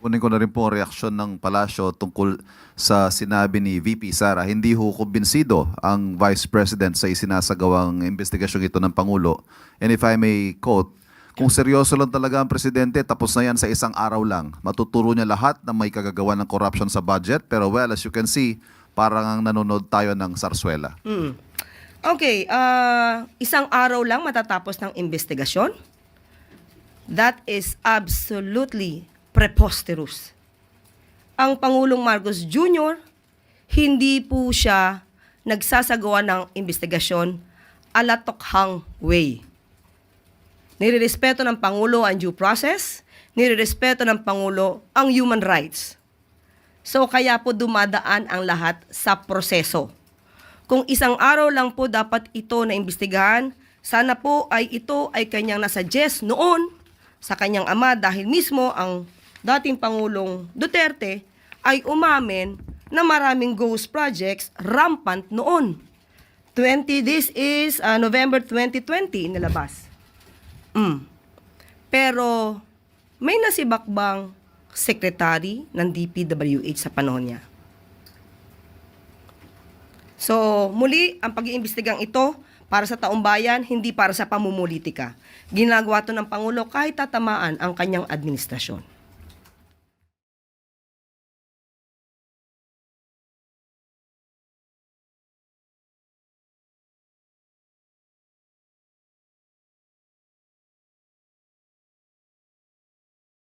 Kunin ko na rin po ang reaksyon ng palasyo tungkol sa sinabi ni VP Sara. Hindi ho kumbinsido ang Vice President sa isinasagawang investigasyong ito ng Pangulo. And if I may quote, kung seryoso lang talaga ang Presidente, tapos na yan sa isang araw lang. Matuturo niya lahat na may kagagawa ng corruption sa budget. Pero well, as you can see, parang ang nanonood tayo ng sarsuela. Okay, isang araw lang matatapos ng investigasyon? That is absolutely preposterous. Ang Pangulong Marcos Jr., hindi po siya nagsasagawa ng investigasyon ala tokhang way. Nirerespeto ng Pangulo ang due process, nirerespeto ng Pangulo ang human rights. So kaya po dumadaan ang lahat sa proseso. Kung isang araw lang po dapat ito na imbestigahan, sana po ay ito ay kanyang nasuggest noon sa kanyang ama dahil mismo ang dating Pangulong Duterte ay umamin na maraming ghost projects rampant noon. This is November 2020 inilabas. Pero may nasibakbang secretary ng DPWH sa panahon niya. So, muli, ang pag-iimbestigang ito para sa taong bayan, hindi para sa pamumulitika. Ginagawa ito ng Pangulo kahit tatamaan ang kanyang administrasyon.